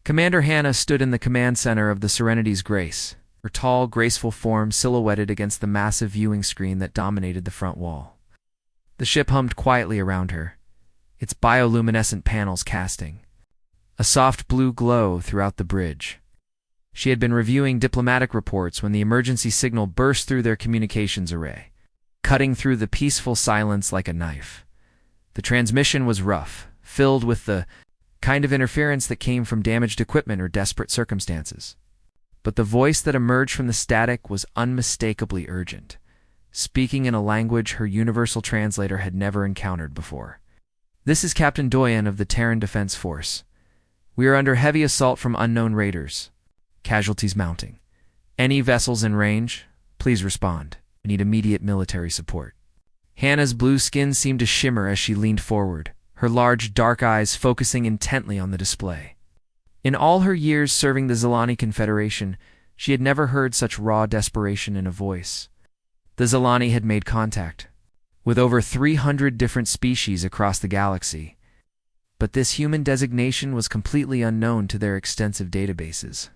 Commander Hannah stood in the command center of the Serenity's Grace, her tall, graceful form silhouetted against the massive viewing screen that dominated the front wall. The ship hummed quietly around her, its bioluminescent panels casting a soft blue glow throughout the bridge. She had been reviewing diplomatic reports when the emergency signal burst through their communications array, cutting through the peaceful silence like a knife. The transmission was rough, filled with the kind of interference that came from damaged equipment or desperate circumstances. But the voice that emerged from the static was unmistakably urgent, speaking in a language her universal translator had never encountered before. "This is Captain Doyen of the Terran Defense Force. We are under heavy assault from unknown raiders. Casualties mounting. Any vessels in range, please respond. We need immediate military support." Hannah's blue skin seemed to shimmer as she leaned forward, her large, dark eyes focusing intently on the display. In all her years serving the Zilani Confederation, she had never heard such raw desperation in a voice. The Zilani had made contact with over 300 different species across the galaxy, but this human designation was completely unknown to their extensive databases.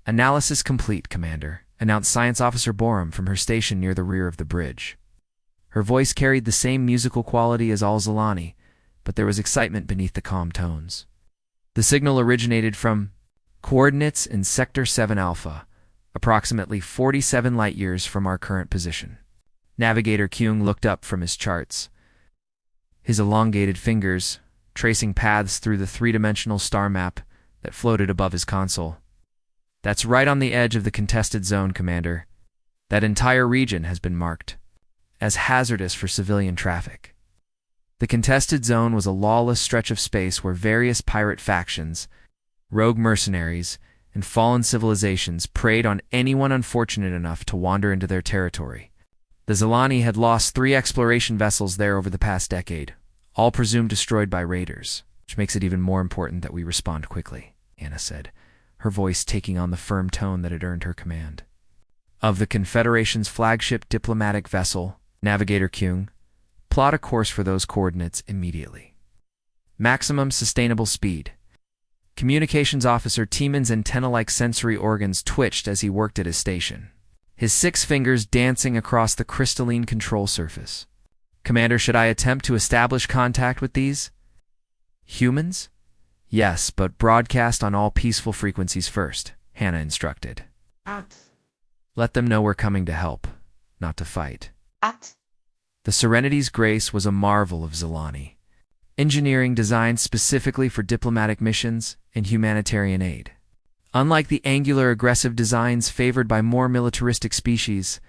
"Analysis complete, Commander," announced Science Officer Borum from her station near the rear of the bridge. Her voice carried the same musical quality as all Zilani, but there was excitement beneath the calm tones. The signal originated from coordinates in Sector 7 Alpha, approximately 47 light-years from our current position. Navigator Kyung looked up from his charts, his elongated fingers tracing paths through the three-dimensional star map that floated above his console. "That's right on the edge of the contested zone, Commander. That entire region has been marked as hazardous for civilian traffic." The contested zone was a lawless stretch of space where various pirate factions, rogue mercenaries, and fallen civilizations preyed on anyone unfortunate enough to wander into their territory. The Zilani had lost 3 exploration vessels there over the past decade, all presumed destroyed by raiders, which makes it even more important that we respond quickly, Hannah said, her voice taking on the firm tone that had earned her command. "Of the Confederation's flagship diplomatic vessel, Navigator Kyung, plot a course for those coordinates immediately. Maximum sustainable speed." Communications Officer Tieman's antenna-like sensory organs twitched as he worked at his station, his 6 fingers dancing across the crystalline control surface. "Commander, should I attempt to establish contact with these humans?" "Yes, but broadcast on all peaceful frequencies first," Hannah instructed. "Let them know we're coming to help, not to fight." The Serenity's Grace was a marvel of Zilani, engineering designed specifically for diplomatic missions and humanitarian aid. Unlike the angular, aggressive designs favored by more militaristic species,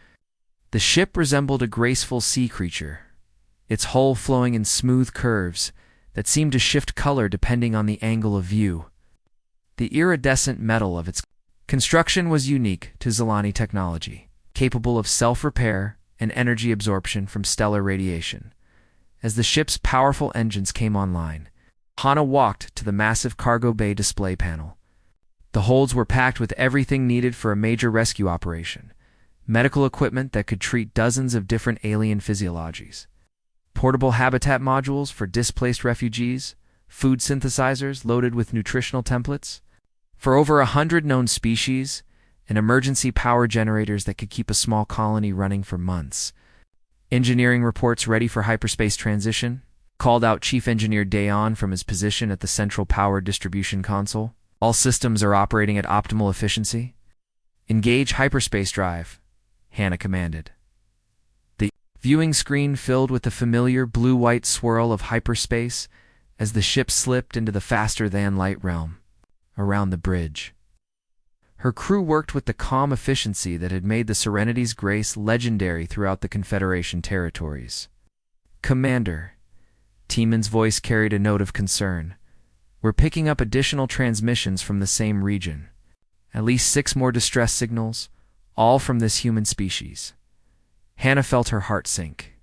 the ship resembled a graceful sea creature, its hull flowing in smooth curves that seemed to shift color depending on the angle of view. The iridescent metal of its construction was unique to Zilani technology, capable of self-repair and energy absorption from stellar radiation. As the ship's powerful engines came online, Hannah walked to the massive cargo bay display panel. The holds were packed with everything needed for a major rescue operation: medical equipment that could treat dozens of different alien physiologies, portable habitat modules for displaced refugees, food synthesizers loaded with nutritional templates for over 100 known species, and emergency power generators that could keep a small colony running for months. "Engineering reports ready for hyperspace transition," called out Chief Engineer Dayon from his position at the central power distribution console. "All systems are operating at optimal efficiency." "Engage hyperspace drive," Hannah commanded. The viewing screen filled with the familiar blue-white swirl of hyperspace as the ship slipped into the faster-than-light realm around the bridge. Her crew worked with the calm efficiency that had made the Serenity's Grace legendary throughout the Confederation territories. "Commander," Tieman's voice carried a note of concern, "we're picking up additional transmissions from the same region. At least 6 more distress signals, all from this human species." Hannah felt her heart sink.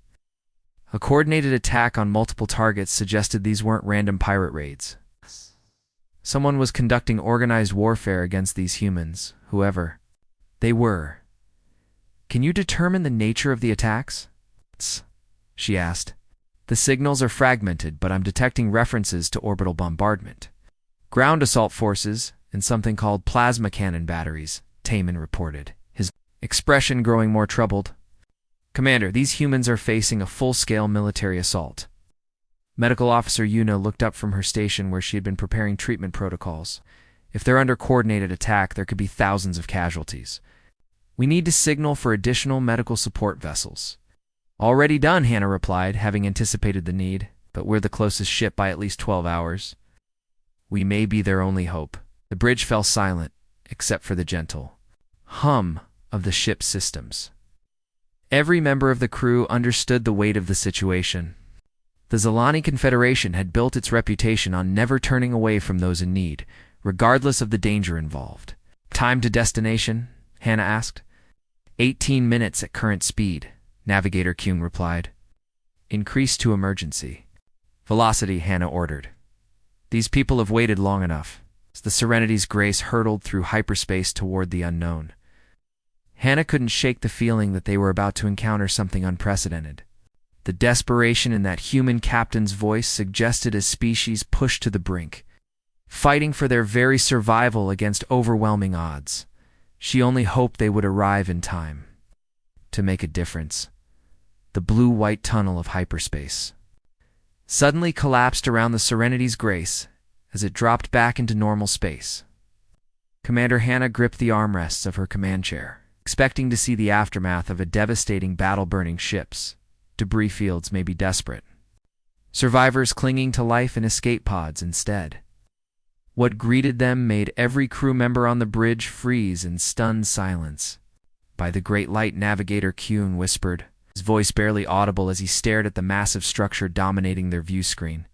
A coordinated attack on multiple targets suggested these weren't random pirate raids. Someone was conducting organized warfare against these humans, whoever they were. "Can you determine the nature of the attacks?" she asked. "The signals are fragmented, but I'm detecting references to orbital bombardment, ground assault forces, and something called plasma cannon batteries, Taman reported, his expression growing more troubled. Commander, these humans are facing a full-scale military assault. Medical Officer Yuna looked up from her station where she had been preparing treatment protocols. If they're under coordinated attack, there could be thousands of casualties. We need to signal for additional medical support vessels. Already done, Hannah replied, having anticipated the need, but we're the closest ship by at least 12 hours. We may be their only hope. The bridge fell silent, except for the gentle hum of the ship's systems. Every member of the crew understood the weight of the situation. The Zilani Confederation had built its reputation on never turning away from those in need, regardless of the danger involved. Time to destination? Hannah asked. 18 minutes at current speed, Navigator Kyung replied. Increase to emergency. Velocity, Hannah ordered. These people have waited long enough. As the Serenity's grace hurtled through hyperspace toward the unknown. Hannah couldn't shake the feeling that they were about to encounter something unprecedented. The desperation in that human captain's voice suggested a species pushed to the brink, fighting for their very survival against overwhelming odds. She only hoped they would arrive in time to make a difference. The blue-white tunnel of hyperspace suddenly collapsed around the Serenity's grace as it dropped back into normal space. Commander Hannah gripped the armrests of her command chair, expecting to see the aftermath of a devastating battle burning ships. Debris fields may be desperate. Survivors clinging to life in escape pods instead. What greeted them made every crew member on the bridge freeze in stunned silence. By the great light, Navigator Kyung whispered, his voice barely audible as he stared at the massive structure dominating their view screen.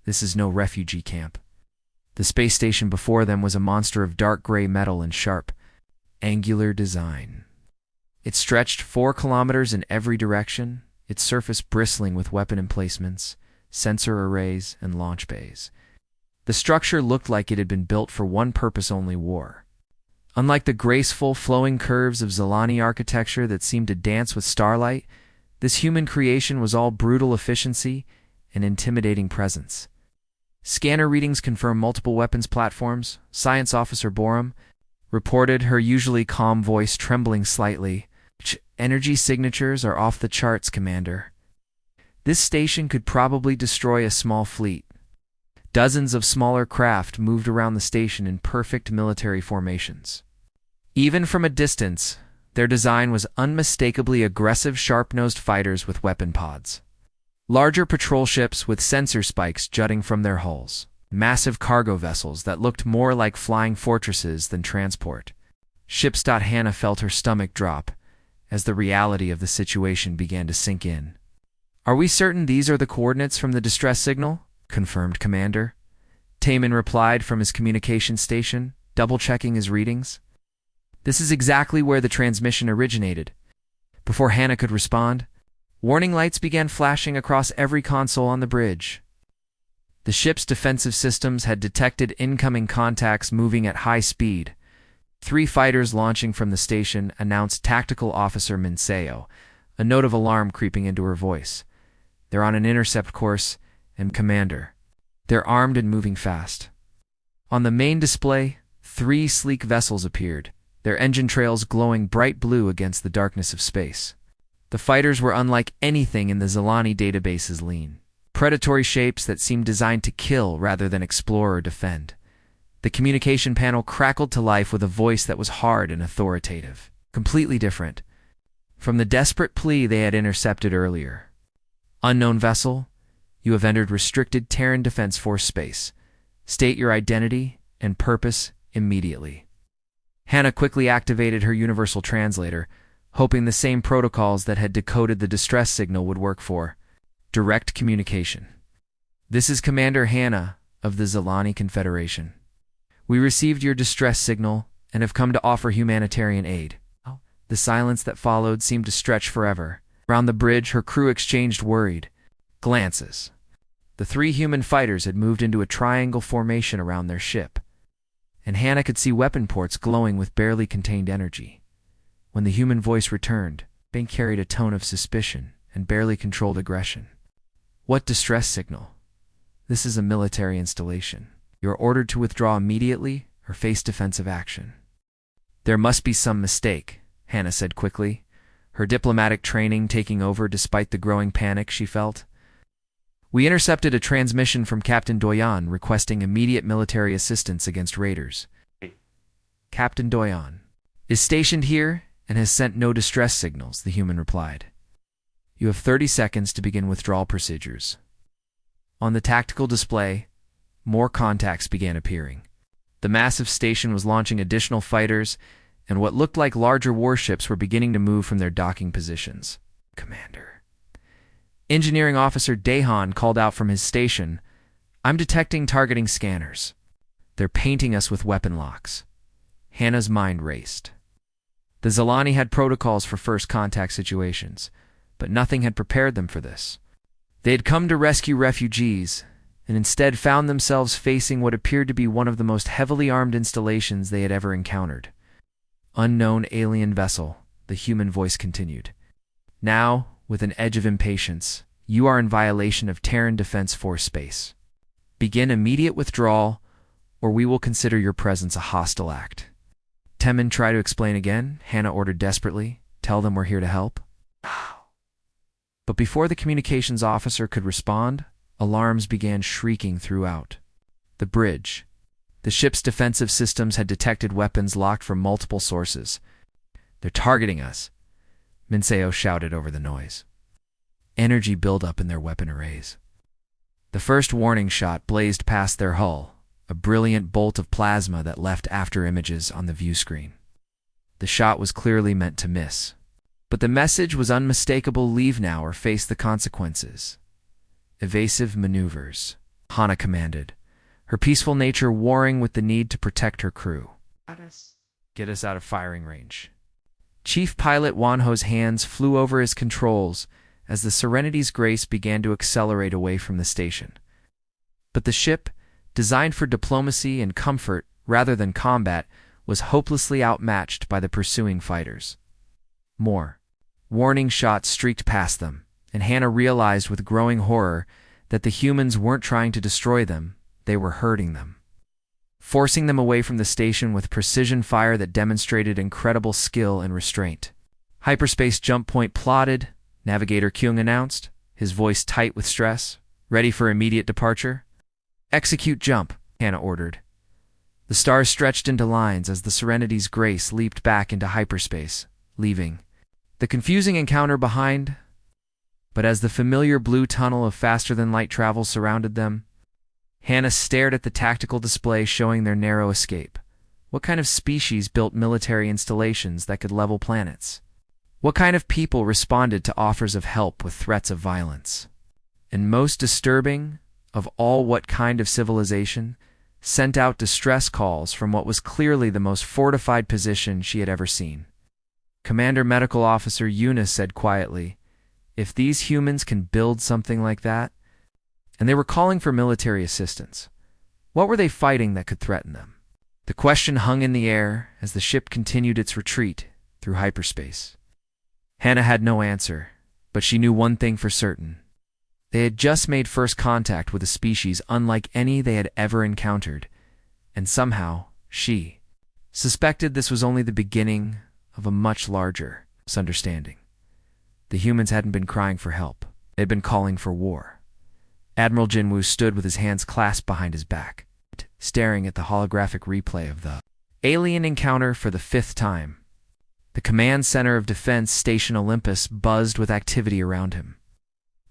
This is no refugee camp. The space station before them was a monster of dark gray metal and sharp, angular design. It stretched 4 kilometers in every direction, its surface bristling with weapon emplacements, sensor arrays, and launch bays. The structure looked like it had been built for one purpose only: war. Unlike the graceful, flowing curves of Zilani architecture that seemed to dance with starlight, this human creation was all brutal efficiency and intimidating presence. Scanner readings confirm multiple weapons platforms, Science Officer Borum reported, her usually calm voice trembling slightly. Energy signatures are off the charts, Commander. This station could probably destroy a small fleet. Dozens of smaller craft moved around the station in perfect military formations. Even from a distance, their design was unmistakably aggressive, sharp-nosed fighters with weapon pods. Larger patrol ships with sensor spikes jutting from their hulls. Massive cargo vessels that looked more like flying fortresses than transport. Ships. Hannah felt her stomach drop as the reality of the situation began to sink in. Are we certain these are the coordinates from the distress signal? Confirmed, Commander. Taman replied from his communication station, double-checking his readings. This is exactly where the transmission originated. Before Hannah could respond, warning lights began flashing across every console on the bridge. The ship's defensive systems had detected incoming contacts moving at high speed. 3 fighters launching from the station, announced Tactical Officer Minseo, a note of alarm creeping into her voice. They're on an intercept course, and Commander, they're armed and moving fast. On the main display, 3 sleek vessels appeared, their engine trails glowing bright blue against the darkness of space. The fighters were unlike anything in the Zilani database's lean. Predatory shapes that seemed designed to kill rather than explore or defend. The communication panel crackled to life with a voice that was hard and authoritative, completely different from the desperate plea they had intercepted earlier. Unknown vessel, you have entered restricted Terran Defense Force space. State your identity and purpose immediately. Hannah quickly activated her universal translator, hoping the same protocols that had decoded the distress signal would work for direct communication. This is Commander Hannah of the Zilani Confederation. We received your distress signal and have come to offer humanitarian aid. The silence that followed seemed to stretch forever. Around the bridge, her crew exchanged worried glances. The 3 human fighters had moved into a triangle formation around their ship, and Hannah could see weapon ports glowing with barely contained energy. When the human voice returned, it carried a tone of suspicion and barely controlled aggression. What distress signal? This is a military installation. You are ordered to withdraw immediately, or face defensive action. There must be some mistake, Hannah said quickly, her diplomatic training taking over despite the growing panic she felt. We intercepted a transmission from Captain Doyan requesting immediate military assistance against raiders. Captain Doyan is stationed here and has sent no distress signals, the human replied. You have 30 seconds to begin withdrawal procedures. On the tactical display, more contacts began appearing. The massive station was launching additional fighters, and what looked like larger warships were beginning to move from their docking positions. Commander. Engineering Officer Dahan called out from his station, I'm detecting targeting scanners. They're painting us with weapon locks. Hannah's mind raced. The Zalani had protocols for first contact situations, but nothing had prepared them for this. They had come to rescue refugees, and instead found themselves facing what appeared to be one of the most heavily armed installations they had ever encountered. Unknown alien vessel, the human voice continued. Now, with an edge of impatience, you are in violation of Terran Defense Force space. Begin immediate withdrawal, or we will consider your presence a hostile act. Temin, try to explain again, Hannah ordered desperately. Tell them we're here to help. But before the communications officer could respond, alarms began shrieking throughout. The bridge. The ship's defensive systems had detected weapons locked from multiple sources. They're targeting us, Minseo shouted over the noise. Energy buildup in their weapon arrays. The first warning shot blazed past their hull, a brilliant bolt of plasma that left after images on the view screen. The shot was clearly meant to miss. But the message was unmistakable: leave now or face the consequences. Evasive maneuvers, Hannah commanded, her peaceful nature warring with the need to protect her crew. Get us out of firing range. Chief Pilot Wanho's hands flew over his controls as the Serenity's Grace began to accelerate away from the station. But the ship, designed for diplomacy and comfort rather than combat, was hopelessly outmatched by the pursuing fighters. More warning shots streaked past them, and Hannah realized with growing horror that the humans weren't trying to destroy them, they were hurting them. Forcing them away from the station with precision fire that demonstrated incredible skill and restraint. Hyperspace jump point plotted, Navigator Kyung announced, his voice tight with stress. Ready for immediate departure? Execute jump, Hannah ordered. The stars stretched into lines as the Serenity's Grace leaped back into hyperspace, leaving the confusing encounter behind. But as the familiar blue tunnel of faster-than-light travel surrounded them, Hannah stared at the tactical display showing their narrow escape. What kind of species built military installations that could level planets? What kind of people responded to offers of help with threats of violence? And most disturbing of all, what kind of civilization sent out distress calls from what was clearly the most fortified position she had ever seen? Commander Medical Officer Eunice said quietly, if these humans can build something like that, and they were calling for military assistance, what were they fighting that could threaten them? The question hung in the air as the ship continued its retreat through hyperspace. Hannah had no answer, but she knew one thing for certain. They had just made first contact with a species unlike any they had ever encountered, and somehow she suspected this was only the beginning of a much larger misunderstanding. The humans hadn't been crying for help. They had been calling for war. Admiral Jinwoo stood with his hands clasped behind his back, staring at the holographic replay of the alien encounter for the 5th time. The command center of Defense Station Olympus buzzed with activity around him.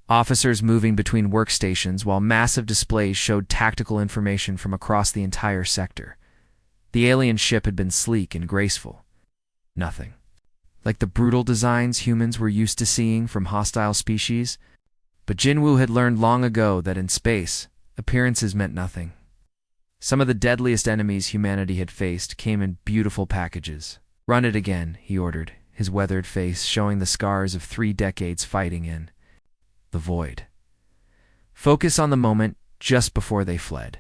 Officers moving between workstations while massive displays showed tactical information from across the entire sector. The alien ship had been sleek and graceful. Nothing like the brutal designs humans were used to seeing from hostile species. But Jinwoo had learned long ago that in space, appearances meant nothing. Some of the deadliest enemies humanity had faced came in beautiful packages. Run it again, he ordered, his weathered face showing the scars of 3 decades fighting in the void. Focus on the moment just before they fled.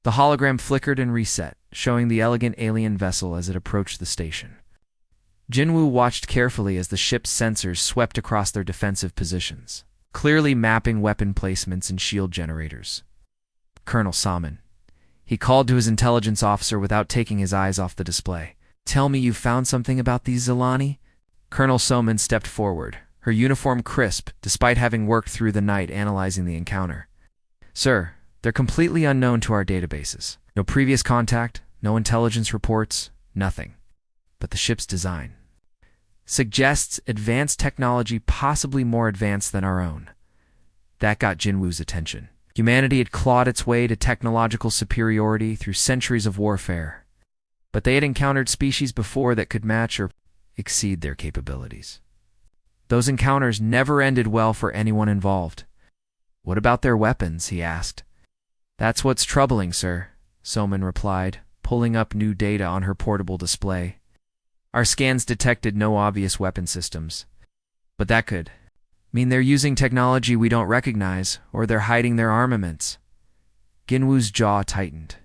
The hologram flickered and reset, showing the elegant alien vessel as it approached the station. Jinwoo watched carefully as the ship's sensors swept across their defensive positions, clearly mapping weapon placements and shield generators. Colonel Salmon. He called to his intelligence officer without taking his eyes off the display. "Tell me you found something about these Zilani?" Colonel Soman stepped forward, her uniform crisp, despite having worked through the night analyzing the encounter. "Sir, they're completely unknown to our databases. No previous contact, no intelligence reports, nothing. But the ship's design suggests advanced technology, possibly more advanced than our own." That got Jinwoo's attention. Humanity had clawed its way to technological superiority through centuries of warfare, but they had encountered species before that could match or exceed their capabilities. Those encounters never ended well for anyone involved. "What about their weapons?" he asked. "That's what's troubling, sir," Soman replied, pulling up new data on her portable display. "Our scans detected no obvious weapon systems, but that could mean they're using technology we don't recognize, or they're hiding their armaments." Ginwoo's jaw tightened.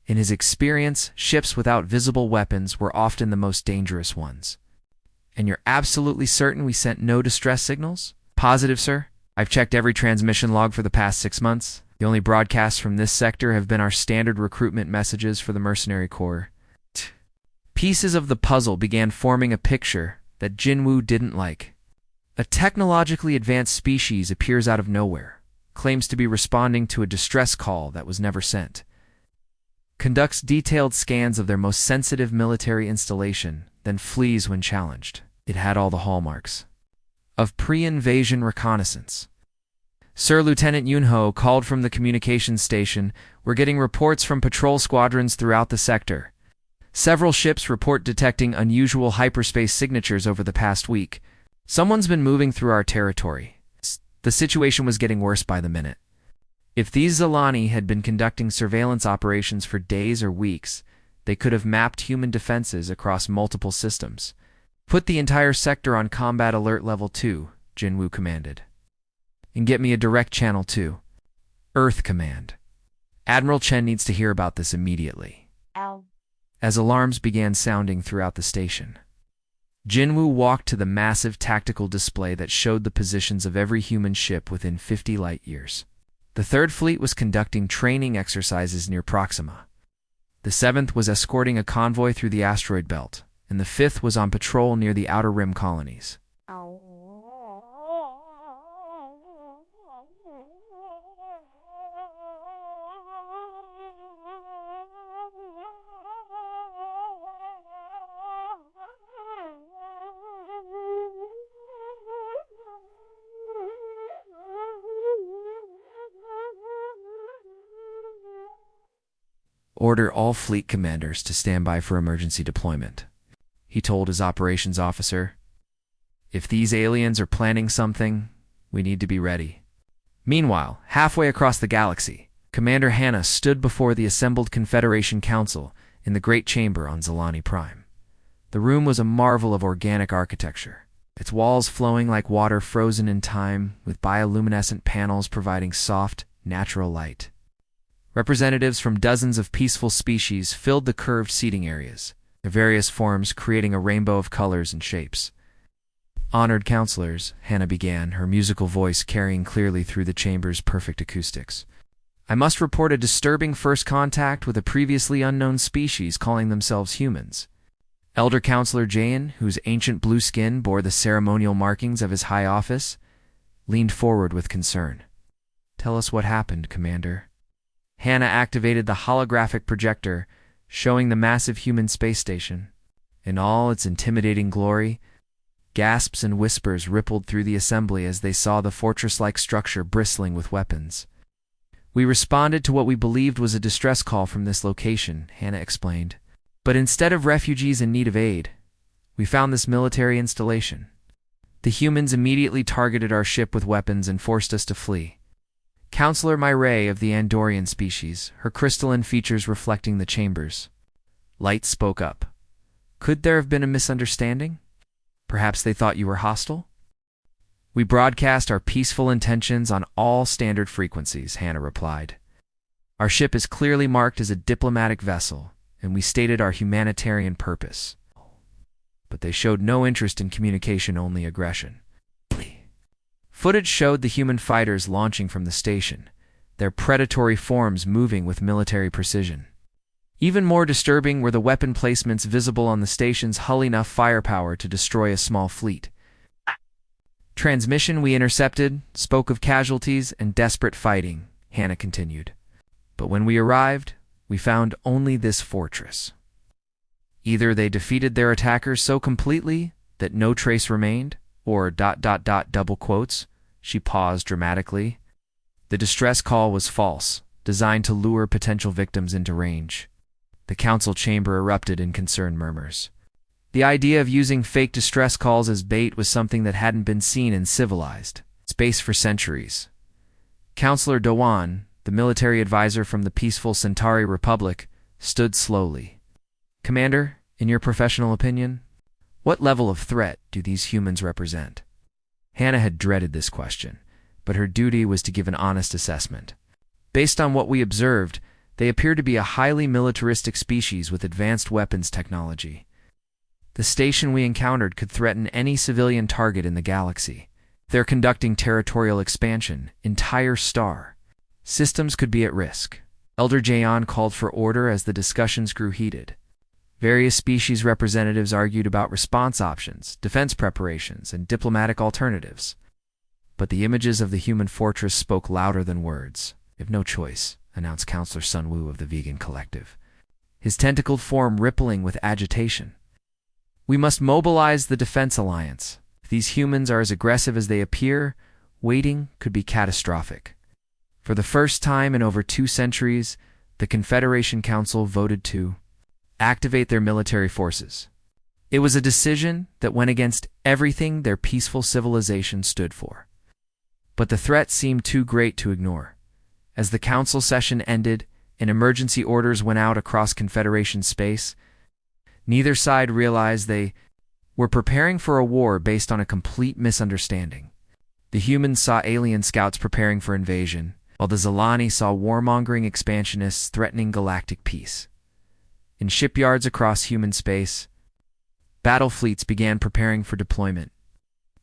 In his experience, ships without visible weapons were often the most dangerous ones. "And you're absolutely certain we sent no distress signals?" "Positive, sir. I've checked every transmission log for the past 6 months. The only broadcasts from this sector have been our standard recruitment messages for the Mercenary Corps." Pieces of the puzzle began forming a picture that Jinwoo didn't like. A technologically advanced species appears out of nowhere, claims to be responding to a distress call that was never sent, conducts detailed scans of their most sensitive military installation, then flees when challenged. It had all the hallmarks of pre-invasion reconnaissance. "Sir, Lieutenant Yunho called from the communications station. We're getting reports from patrol squadrons throughout the sector. Several ships report detecting unusual hyperspace signatures over the past week. Someone's been moving through our territory." The situation was getting worse by the minute. If these Zilani had been conducting surveillance operations for days or weeks, they could have mapped human defenses across multiple systems. "Put the entire sector on Combat Alert Level 2, Jinwoo commanded. "And get me a direct channel to Earth Command. Admiral Chen needs to hear about this immediately." Ow. As alarms began sounding throughout the station, Jinwoo walked to the massive tactical display that showed the positions of every human ship within 50 light years. The Third Fleet was conducting training exercises near Proxima. The Seventh was escorting a convoy through the asteroid belt, and the Fifth was on patrol near the Outer Rim colonies. Ow. "Order all fleet commanders to stand by for emergency deployment," he told his operations officer. "If these aliens are planning something, we need to be ready." Meanwhile, halfway across the galaxy, Commander Hannah stood before the assembled Confederation Council in the Great Chamber on Zilani Prime. The room was a marvel of organic architecture, its walls flowing like water frozen in time, with bioluminescent panels providing soft, natural light. Representatives from dozens of peaceful species filled the curved seating areas, their various forms creating a rainbow of colors and shapes. "Honored counselors," Hannah began, her musical voice carrying clearly through the chamber's perfect acoustics. "I must report a disturbing first contact with a previously unknown species calling themselves humans." Elder Counselor Jayan, whose ancient blue skin bore the ceremonial markings of his high office, leaned forward with concern. "Tell us what happened, Commander." Hannah activated the holographic projector, showing the massive human space station. In all its intimidating glory, gasps and whispers rippled through the assembly as they saw the fortress-like structure bristling with weapons. "We responded to what we believed was a distress call from this location," Hannah explained. "But instead of refugees in need of aid, we found this military installation. The humans immediately targeted our ship with weapons and forced us to flee. Counselor Myray of the Andorian species, her crystalline features reflecting the chambers. Light spoke up. Could there have been a misunderstanding? Perhaps they thought you were hostile?" "We broadcast our peaceful intentions on all standard frequencies," Hannah replied. "Our ship is clearly marked as a diplomatic vessel, and we stated our humanitarian purpose. But they showed no interest in communication, only aggression." Footage showed the human fighters launching from the station, their predatory forms moving with military precision. Even more disturbing were the weapon placements visible on the station's hull, enough firepower to destroy a small fleet. Transmission we intercepted spoke of casualties and desperate fighting, Hannah continued. But when we arrived, we found only this fortress. Either they defeated their attackers so completely that no trace remained, or ... double quotes, she paused dramatically. The distress call was false, designed to lure potential victims into range. The council chamber erupted in concerned murmurs. The idea of using fake distress calls as bait was something that hadn't been seen in civilized space for centuries. Counselor Dewan, the military advisor from the peaceful Centauri Republic, stood slowly. Commander, in your professional opinion, what level of threat do these humans represent? Hannah had dreaded this question, but her duty was to give an honest assessment. Based on what we observed, they appear to be a highly militaristic species with advanced weapons technology. The station we encountered could threaten any civilian target in the galaxy. They're conducting territorial expansion, entire star. Systems could be at risk. Elder Jayon called for order as the discussions grew heated. Various species representatives argued about response options, defense preparations, and diplomatic alternatives. But the images of the human fortress spoke louder than words. "If no choice," announced Counselor Sunwoo of the Vegan Collective, his tentacled form rippling with agitation. "We must mobilize the Defense Alliance. If these humans are as aggressive as they appear, waiting could be catastrophic." For the first time in over 2 centuries, the Confederation Council voted to activate their military forces. It was a decision that went against everything their peaceful civilization stood for. But the threat seemed too great to ignore. As the council session ended and emergency orders went out across Confederation space, neither side realized they were preparing for a war based on a complete misunderstanding. The humans saw alien scouts preparing for invasion, while the Zilani saw warmongering expansionists threatening galactic peace. In shipyards across human space, battle fleets began preparing for deployment.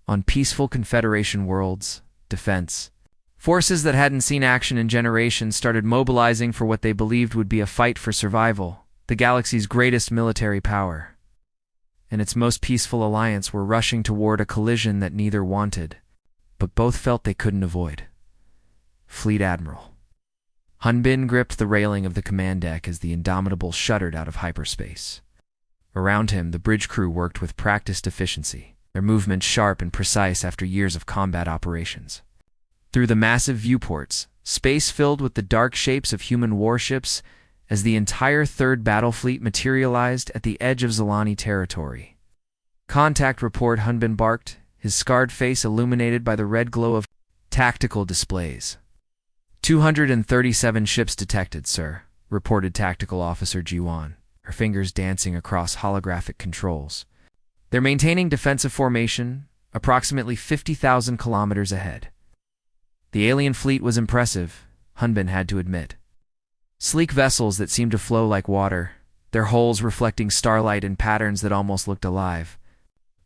On peaceful Confederation worlds, defense forces that hadn't seen action in generations started mobilizing for what they believed would be a fight for survival, the galaxy's greatest military power. And its most peaceful alliance were rushing toward a collision that neither wanted, but both felt they couldn't avoid. Fleet Admiral Hunbin gripped the railing of the command deck as the Indomitable shuddered out of hyperspace. Around him, the bridge crew worked with practiced efficiency, their movements sharp and precise after years of combat operations. Through the massive viewports, space filled with the dark shapes of human warships as the entire Third Battle Fleet materialized at the edge of Zilani territory. "Contact report," Hunbin barked, his scarred face illuminated by the red glow of tactical displays. 237 ships detected, sir," reported Tactical Officer Jiwan, her fingers dancing across holographic controls. "They're maintaining defensive formation, approximately 50,000 kilometers ahead." The alien fleet was impressive, Hunbin had to admit. Sleek vessels that seemed to flow like water, their hulls reflecting starlight in patterns that almost looked alive.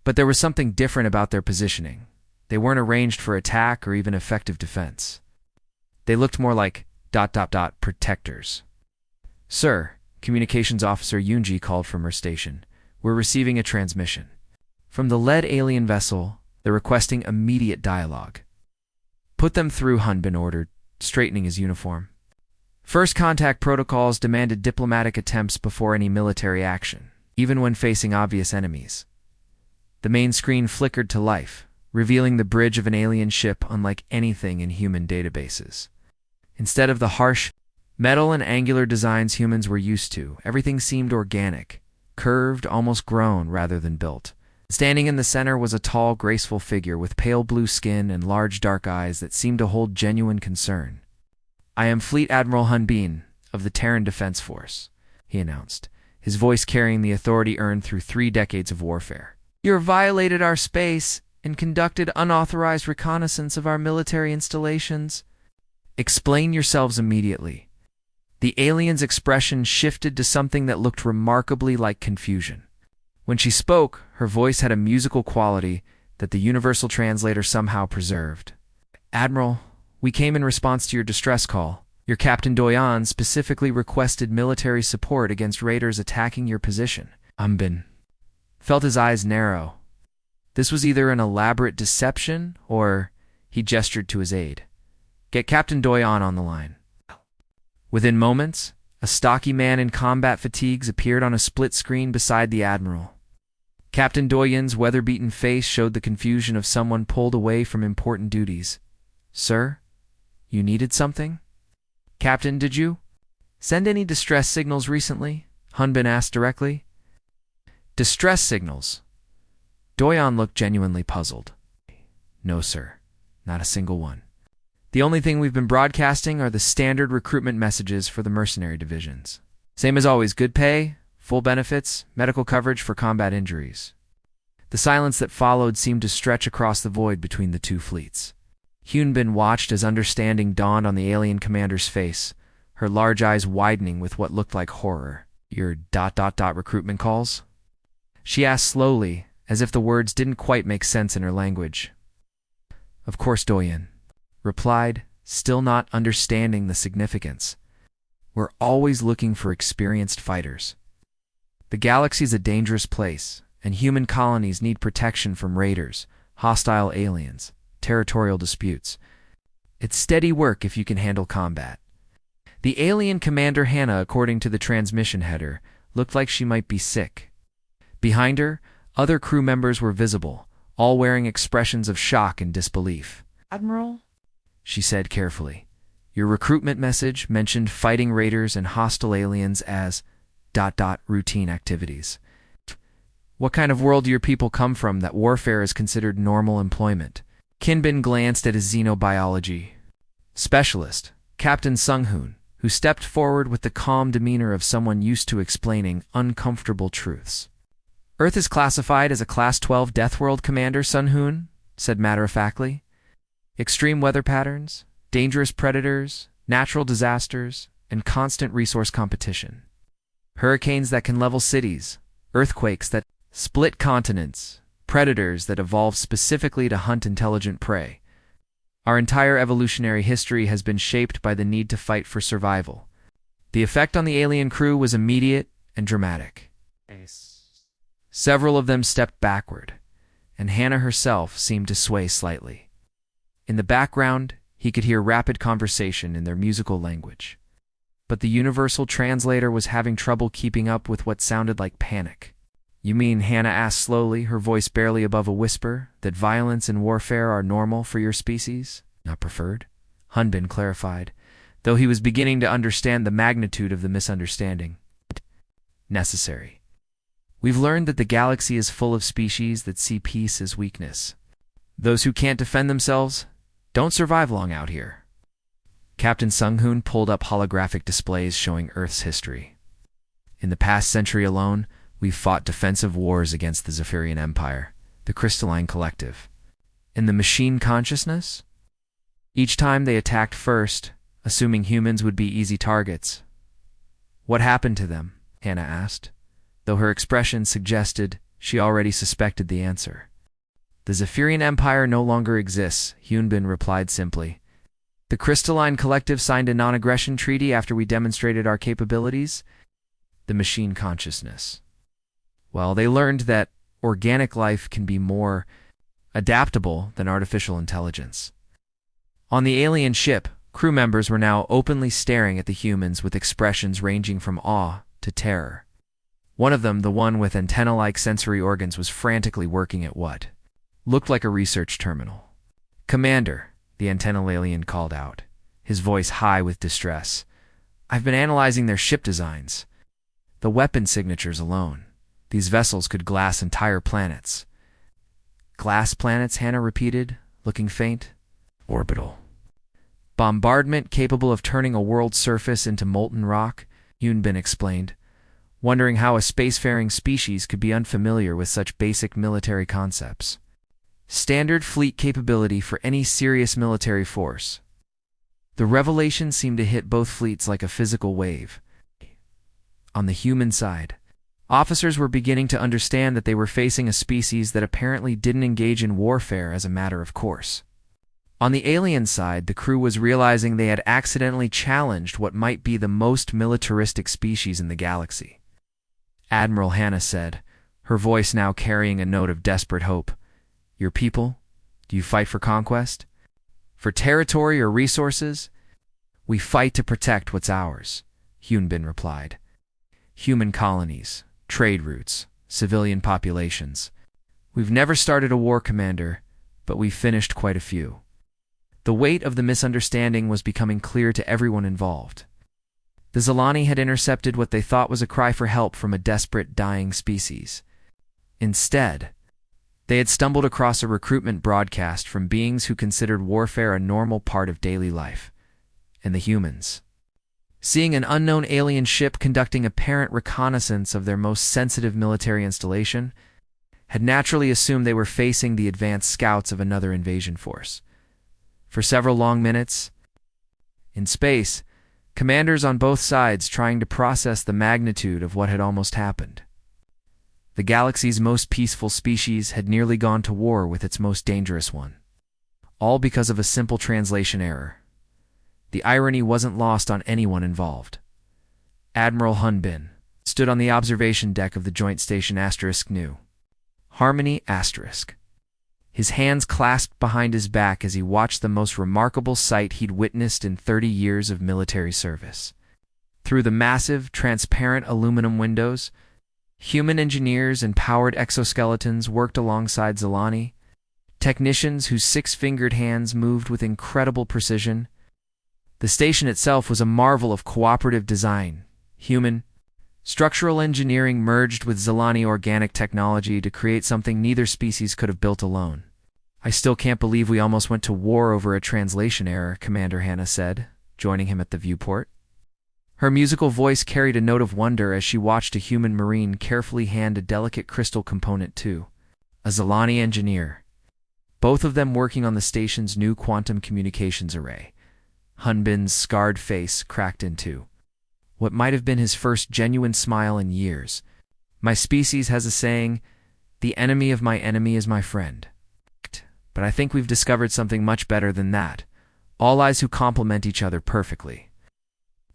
But there was something different about their positioning. They weren't arranged for attack or even effective defense. They looked more like ... protectors. "Sir," Communications Officer Yunji called from her station, "we're receiving a transmission. From the lead alien vessel, they're requesting immediate dialogue." "Put them through," Hunbin ordered, straightening his uniform. First contact protocols demanded diplomatic attempts before any military action, even when facing obvious enemies. The main screen flickered to life, revealing the bridge of an alien ship unlike anything in human databases. Instead of the harsh, metal and angular designs humans were used to, everything seemed organic, curved, almost grown rather than built. Standing in the center was a tall, graceful figure with pale blue skin and large dark eyes that seemed to hold genuine concern. "I am Fleet Admiral Hunbin of the Terran Defense Force," he announced, his voice carrying the authority earned through 3 decades of warfare. "You have violated our space and conducted unauthorized reconnaissance of our military installations. Explain yourselves immediately." The alien's expression shifted to something that looked remarkably like confusion. When she spoke, her voice had a musical quality that the universal translator somehow preserved. "Admiral, We came in response to your distress call. Your Captain Doyan specifically requested military support against raiders attacking your position. Umbin felt his eyes narrow. This was either an elaborate deception or he gestured to his aide. Get Captain Doyan on the line. Within moments, a stocky man in combat fatigues appeared on a split screen beside the Admiral. Captain Doyan's weather-beaten face showed the confusion of someone pulled away from important duties. Sir, you needed something? Captain, did you send any distress signals recently? Hunbin asked directly. Distress signals? Doyan looked genuinely puzzled. No, sir. Not a single one. The only thing we've been broadcasting are the standard recruitment messages for the mercenary divisions. Same as always, good pay, full benefits, medical coverage for combat injuries. The silence that followed seemed to stretch across the void between the two fleets. Hunbin watched as understanding dawned on the alien commander's face, her large eyes widening with what looked like horror. Your ... recruitment calls? She asked slowly, as if the words didn't quite make sense in her language. Of course, Doyan replied, still not understanding the significance. We're always looking for experienced fighters. The galaxy's a dangerous place, and human colonies need protection from raiders, hostile aliens, territorial disputes. It's steady work if you can handle combat. The alien commander Hannah, according to the transmission header, looked like she might be sick. Behind her, other crew members were visible, all wearing expressions of shock and disbelief. Admiral? She said carefully. Your recruitment message mentioned fighting raiders and hostile aliens as ... routine activities. What kind of world do your people come from that warfare is considered normal employment? Kinbin glanced at his xenobiology specialist, Captain Sung-hoon, who stepped forward with the calm demeanor of someone used to explaining uncomfortable truths. Earth is classified as a Class 12 Deathworld commander, Sun-hoon said matter-of-factly. Extreme weather patterns, dangerous predators, natural disasters, and constant resource competition. Hurricanes that can level cities, earthquakes that split continents, predators that evolve specifically to hunt intelligent prey. Our entire evolutionary history has been shaped by the need to fight for survival. The effect on the alien crew was immediate and dramatic. Several of them stepped backward, and Hannah herself seemed to sway slightly. In the background, he could hear rapid conversation in their musical language. But the universal translator was having trouble keeping up with what sounded like panic. You mean, Hannah asked slowly, her voice barely above a whisper, that violence and warfare are normal for your species? Not preferred? Hunbin clarified, though he was beginning to understand the magnitude of the misunderstanding. Necessary. We've learned that the galaxy is full of species that see peace as weakness. Those who can't defend themselves don't survive long out here. Captain Sung-hoon pulled up holographic displays showing Earth's history. In the past century alone, we've fought defensive wars against the Zephyrian Empire, the Crystalline Collective, and the Machine Consciousness. Each time they attacked first, assuming humans would be easy targets. What happened to them? Hannah asked, though her expression suggested she already suspected the answer. The Zephyrian Empire no longer exists, Hunbin replied simply. The Crystalline Collective signed a non-aggression treaty after we demonstrated our capabilities. The Machine Consciousness. Well, they learned that organic life can be more adaptable than artificial intelligence. On the alien ship, crew members were now openly staring at the humans with expressions ranging from awe to terror. One of them, the one with antenna-like sensory organs, was frantically working at what looked like a research terminal. Commander, the antennal alien called out, his voice high with distress. I've been analyzing their ship designs. The weapon signatures alone. These vessels could glass entire planets. Glass planets, Hannah repeated, looking faint. Orbital. Bombardment capable of turning a world's surface into molten rock, Hunbin explained, wondering how a spacefaring species could be unfamiliar with such basic military concepts. Standard fleet capability for any serious military force. The revelation seemed to hit both fleets like a physical wave. On the human side, officers were beginning to understand that they were facing a species that apparently didn't engage in warfare as a matter of course. On the alien side, the crew was realizing they had accidentally challenged what might be the most militaristic species in the galaxy. Admiral Hannah said, her voice now carrying a note of desperate hope. "Your people? Do you fight for conquest? For territory or resources?" "We fight to protect what's ours," Hyunbin replied. "Human colonies, trade routes, civilian populations. We've never started a war, Commander, but we've finished quite a few." The weight of the misunderstanding was becoming clear to everyone involved. The Zilani had intercepted what they thought was a cry for help from a desperate, dying species. Instead, they had stumbled across a recruitment broadcast from beings who considered warfare a normal part of daily life, and the humans. Seeing an unknown alien ship conducting apparent reconnaissance of their most sensitive military installation, had naturally assumed they were facing the advanced scouts of another invasion force. For several long minutes, in space, commanders on both sides trying to process the magnitude of what had almost happened. The galaxy's most peaceful species had nearly gone to war with its most dangerous one. All because of a simple translation error. The irony wasn't lost on anyone involved. Admiral Hyunbin stood on the observation deck of the Joint Station *New Harmony *. His hands clasped behind his back as he watched the most remarkable sight he'd witnessed in 30 years of military service. Through the massive, transparent aluminum windows, human engineers and powered exoskeletons worked alongside Zilani, technicians whose six-fingered hands moved with incredible precision. The station itself was a marvel of cooperative design. Human, structural engineering merged with Zilani organic technology to create something neither species could have built alone. "I still can't believe we almost went to war over a translation error," Commander Hannah said, joining him at the viewport. Her musical voice carried a note of wonder as she watched a human marine carefully hand a delicate crystal component to a Zilani engineer, both of them working on the station's new quantum communications array. Hyunbin's scarred face cracked into what might have been his first genuine smile in years. "My species has a saying, 'The enemy of my enemy is my friend.' But I think we've discovered something much better than that. Allies who complement each other perfectly."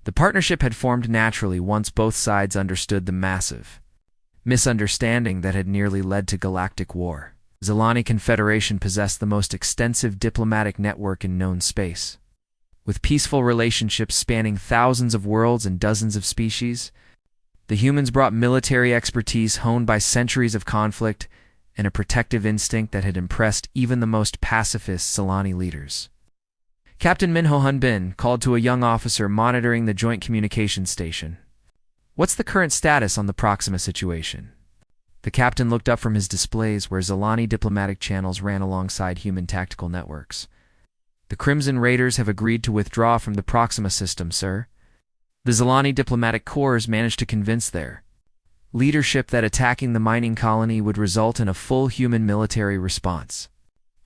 The partnership had formed naturally once both sides understood the massive misunderstanding that had nearly led to galactic war. Zilani Confederation possessed the most extensive diplomatic network in known space. With peaceful relationships spanning thousands of worlds and dozens of species, the humans brought military expertise honed by centuries of conflict and a protective instinct that had impressed even the most pacifist Zilani leaders. Captain Minho Hyunbin called to a young officer monitoring the joint communications station. "What's the current status on the Proxima situation?" The captain looked up from his displays where Zilani diplomatic channels ran alongside human tactical networks. "The Crimson Raiders have agreed to withdraw from the Proxima system, sir. The Zilani diplomatic corps managed to convince their leadership that attacking the mining colony would result in a full human military response.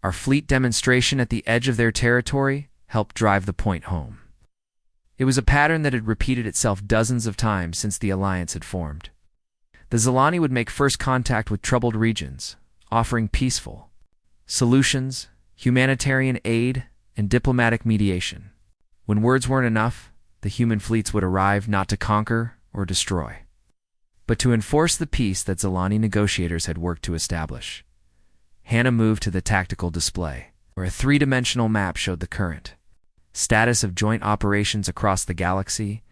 Our fleet demonstration at the edge of their territory helped drive the point home." It was a pattern that had repeated itself dozens of times since the alliance had formed. The Zilani would make first contact with troubled regions, offering peaceful solutions, humanitarian aid, and diplomatic mediation. When words weren't enough, the human fleets would arrive not to conquer or destroy, but to enforce the peace that Zilani negotiators had worked to establish. Hannah moved to the tactical display, where a three-dimensional map showed the current status of joint operations across the galaxy.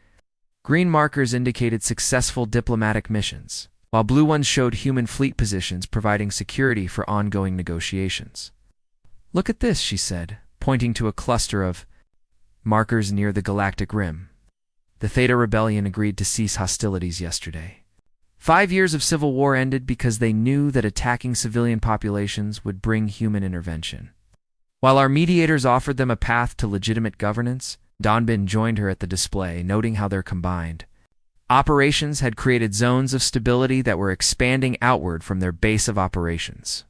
Green markers indicated successful diplomatic missions, while blue ones showed human fleet positions providing security for ongoing negotiations. "Look at this," she said, pointing to a cluster of markers near the galactic rim. "The Theta Rebellion agreed to cease hostilities yesterday. 5 years of civil war ended because they knew that attacking civilian populations would bring human intervention. While our mediators offered them a path to legitimate governance, Donbin joined her at the display, noting how their combined operations had created zones of stability that were expanding outward from their base of operations.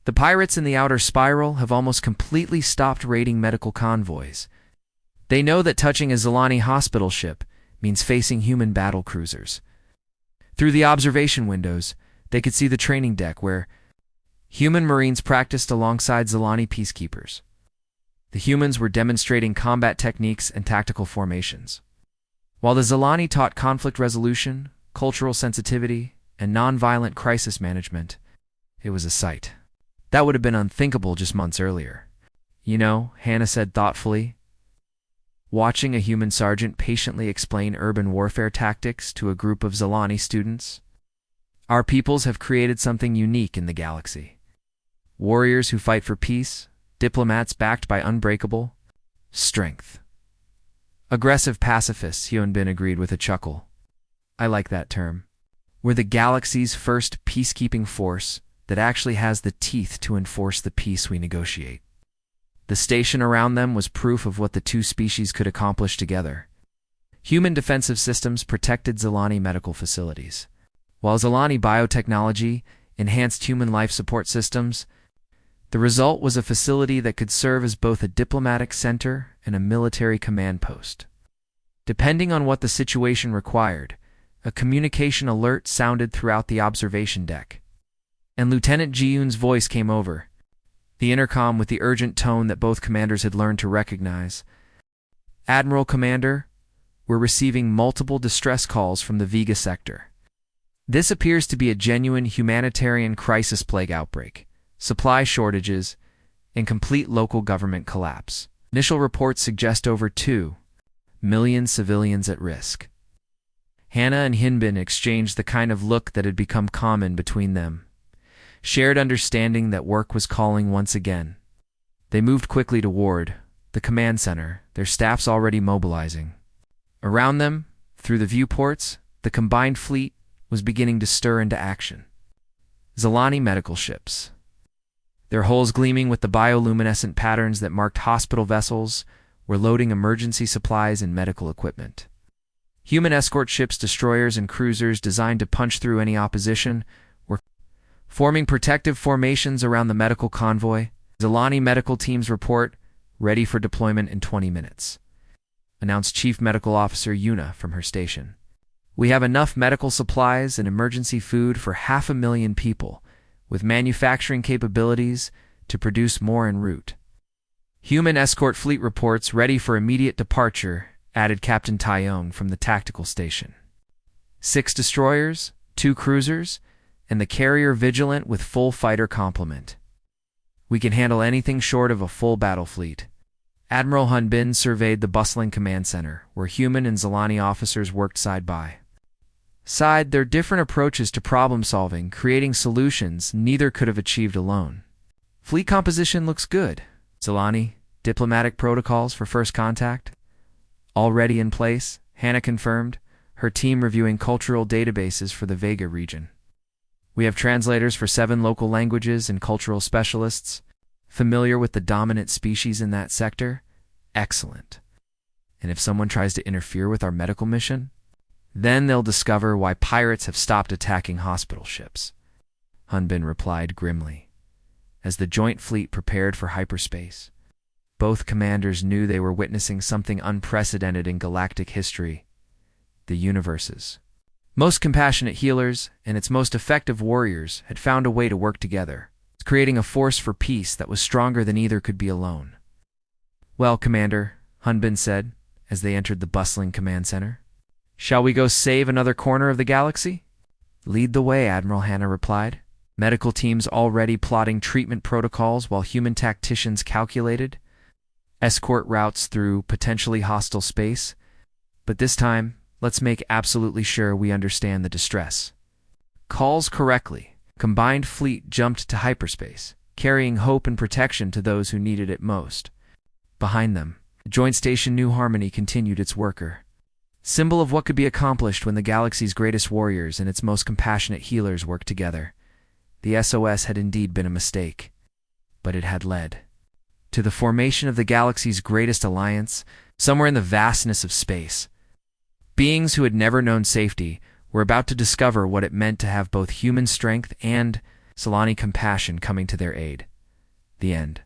The pirates in the outer spiral have almost completely stopped raiding medical convoys. They know that touching a Zilani hospital ship means facing human battle cruisers. Through the observation windows, they could see the training deck where human marines practiced alongside Zilani peacekeepers. The humans were demonstrating combat techniques and tactical formations, while the Zilani taught conflict resolution, cultural sensitivity, and nonviolent crisis management. It was a sight that would have been unthinkable just months earlier. You know, Hannah said thoughtfully, watching a human sergeant patiently explain urban warfare tactics to a group of Zilani students. Our peoples have created something unique in the galaxy. Warriors who fight for peace, diplomats backed by unbreakable strength. Aggressive pacifists, Hyunbin agreed with a chuckle. I like that term. We're the galaxy's first peacekeeping force that actually has the teeth to enforce the peace we negotiate. The station around them was proof of what the two species could accomplish together. Human defensive systems protected Zilani medical facilities, while Zilani biotechnology enhanced human life support systems. The result was a facility that could serve as both a diplomatic center and a military command post. Depending on what the situation required, a communication alert sounded throughout the observation deck, and Lieutenant Ji-Yoon's voice came over the intercom with the urgent tone that both commanders had learned to recognize. Admiral Commander, we're receiving multiple distress calls from the Vega sector. This appears to be a genuine humanitarian crisis plague outbreak, supply shortages, and complete local government collapse. Initial reports suggest over 2 million civilians at risk. Hannah and Hyunbin exchanged the kind of look that had become common between them, shared understanding that work was calling once again. They moved quickly toward the command center, their staffs already mobilizing. Around them, through the viewports, the combined fleet was beginning to stir into action. Zilani medical ships, their hulls gleaming with the bioluminescent patterns that marked hospital vessels, were loading emergency supplies and medical equipment. Human escort ships, destroyers, and cruisers designed to punch through any opposition were forming protective formations around the medical convoy. Zilani medical teams report, ready for deployment in 20 minutes, announced Chief Medical Officer Yuna from her station. We have enough medical supplies and emergency food for 500,000 people, with manufacturing capabilities to produce more en route. Human escort fleet reports ready for immediate departure, added Captain Taeyong from the tactical station. 6 destroyers, 2 cruisers, and the carrier Vigilant with full fighter complement. We can handle anything short of a full battle fleet. Admiral Hyunbin surveyed the bustling command center, where human and Zilani officers worked side by side, their different approaches to problem-solving, creating solutions neither could have achieved alone. Fleet composition looks good. Zilani, diplomatic protocols for first contact already in place, Hannah confirmed, her team reviewing cultural databases for the Vega region. We have translators for 7 local languages and cultural specialists, familiar with the dominant species in that sector. Excellent. And if someone tries to interfere with our medical mission, then they'll discover why pirates have stopped attacking hospital ships, Hyunbin replied grimly. As the joint fleet prepared for hyperspace, both commanders knew they were witnessing something unprecedented in galactic history. The universe's most compassionate healers and its most effective warriors had found a way to work together, creating a force for peace that was stronger than either could be alone. Well, Commander, Hyunbin said, as they entered the bustling command center. Shall we go save another corner of the galaxy? Lead the way, Admiral, Hannah replied. Medical teams already plotting treatment protocols while human tacticians calculated escort routes through potentially hostile space. But this time, let's make absolutely sure we understand the distress calls correctly. Combined fleet jumped to hyperspace, carrying hope and protection to those who needed it most. Behind them, Joint Station New Harmony continued its worker, symbol of what could be accomplished when the galaxy's greatest warriors and its most compassionate healers worked together. The SOS had indeed been a mistake, but it had led to the formation of the galaxy's greatest alliance, somewhere in the vastness of space. Beings who had never known safety were about to discover what it meant to have both human strength and Zilani compassion coming to their aid. The end.